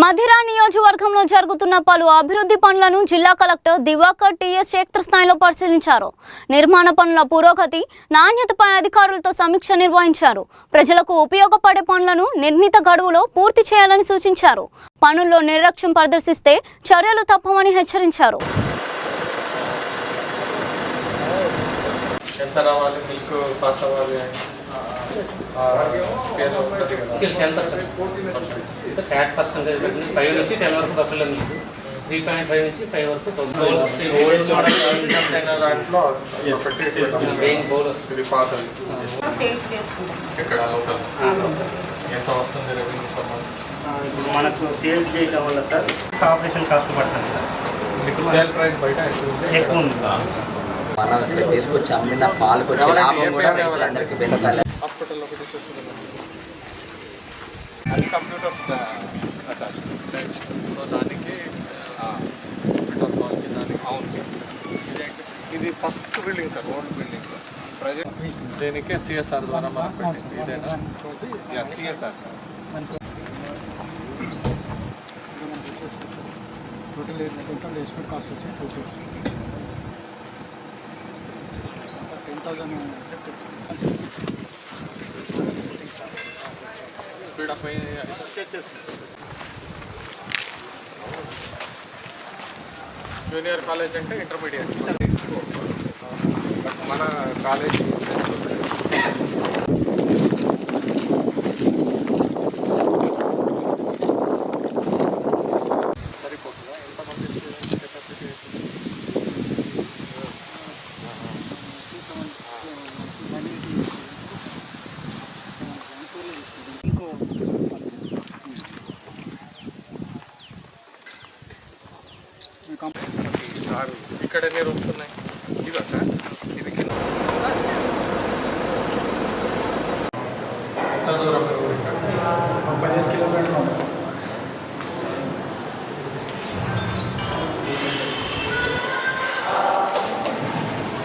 మధిర నియోజకవర్గంలో జరుగుతున్న పలు అభివృద్ధి పనులను జిల్లా కలెక్టర్ దివాకర్ టీఎస్ క్షేత్రస్థాయిలో పరిశీలించారు. నిర్మాణ పనుల పురోగతి, నాణ్యతపై అధికారులతో సమీక్ష నిర్వహించారు. ప్రజలకు ఉపయోగపడే పనులను నిర్ణీత గడువులో పూర్తి చేయాలని సూచించారు. పనుల్లో నిర్లక్ష్యం ప్రదర్శిస్తే చర్యలు తప్పవని హెచ్చరించారు. ఫ్యాట్ పర్సెంటేజ్ 5 నుంచి 10 వరకు బస్సులో మీకు 3.5 నుంచి 5 వరకు మనకు సేల్స్ చేయడం వల్ల సార్ ఆపరేషన్ కాస్ట్ పడుతుంది సార్. మీకు సేల్ ప్రైస్ బయట ఎక్కువ ఉంది. మనం ఇక్కడ తీసుకొచ్చి అమ్మిన పాలకు వచ్చే లాభం కూడా రైతులందరికీ పెంచాలి. అన్ని కంప్యూటర్స్ అటాచ్ సో దానికి అవును సార్. ఇది first building sir, old building present దీనికి సిఎస్ఆర్ ద్వారా మనం పెట్టింది. ఇదేనా CSR sir. Total estimate cost వచ్చి 10,000 సెక్టర్ స్పీడ్ అప్ అయ్యి జూనియర్ కాలేజ్ అంటే ఇంటర్మీడియట్. మన కాలేజ్ సరిపోతుందా? ఎంతమంది కెపాసిటీ? ఇంకో సార్ ఇక్కడ ఎన్ని రూమ్స్ ఉన్నాయి? ఇదా సార్? ఇది కింద ఎంత దూరం? 15 కిలోమీటర్లు ఉంది.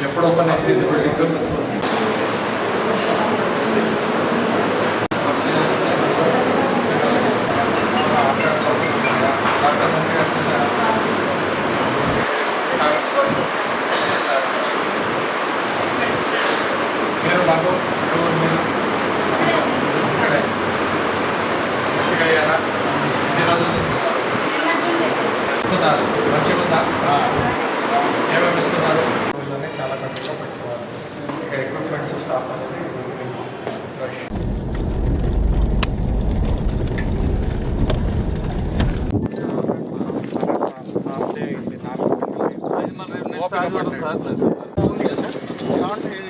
ఎప్పుడు ఓపెన్ అయింది ఇది బిల్డింగ్? మీరు మాకు మీరు ఇక్కడే మంచిగా అయ్యారా? ఎన్ని రోజులు ఇస్తున్నారు? మంచిగా ఉందా? ఏమేమి ఇస్తున్నారు? చాలా కంట్రీలో పెట్టుకోవాలి. ఇక్కడ ఎక్విప్మెంట్స్ స్టాఫ్ అనేది ఫ్రెష్.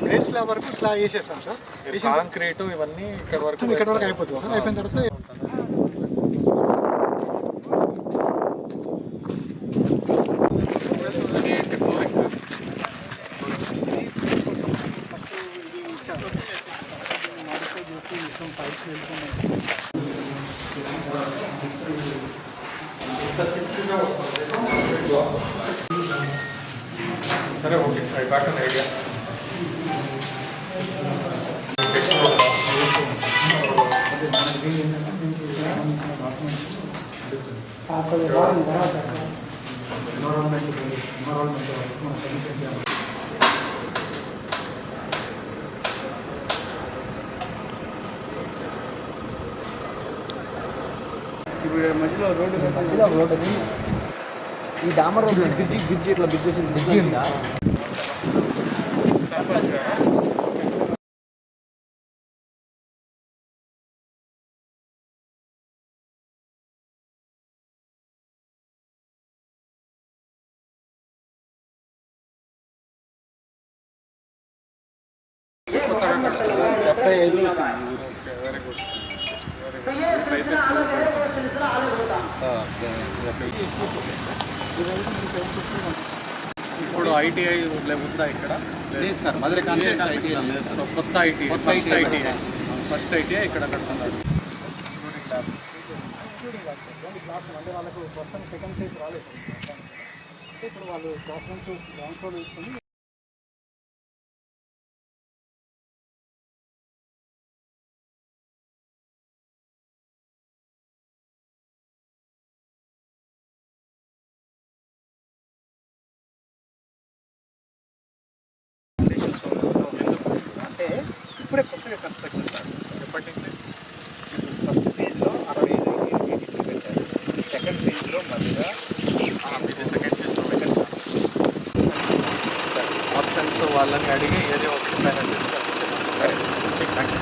గ్రేడ్ స్లాబ్ వరకు స్లాబ్ వేసేస్తాం సార్. కాంక్రీటు ఇవన్నీ ఇక్కడ వరకు అయిపోతుంది సార్. అయిపోయిన తర్వాత సరే okay, I back an idea. ఇప్పుడు మధ్యలో రోడ్డు ఈ డామర్ రోడ్డు బ్రిడ్జి ఇట్లా బ్రిడ్జి వచ్చింది. బ్రిడ్జి ఉందా? Very good. ఇప్పుడు ఐటీఐ ఉందా ఇక్కడ? లేదు సార్, మధుర కాన్స్టిట్యూన్సీ ఐటీఐ. సో కొత్త ఐటీఐ ఫస్ట్ ఐటీఐ ఇక్కడ కడుతున్నారు. వాళ్ళకు మొత్తం సెకండ్ ఫేజ్ రాలేదు. ఇప్పుడు వాళ్ళు గ్రౌండ్ ఫ్లోర్ తీసుకొని కన్స్ట్రక్షన్ స్టార్ట్. ఎప్పటి నుంచి? ఫస్ట్ ఫేజ్లో 65 ఏటీసీ పెట్టారు. సెకండ్ ఫేజ్లో మధ్యగా సెకండ్ ఫేజ్లో ఆప్షన్స్ వాళ్ళని అడిగి ఏదో ఒకటి ఫైనాన్స్. సరే సార్. Thank you.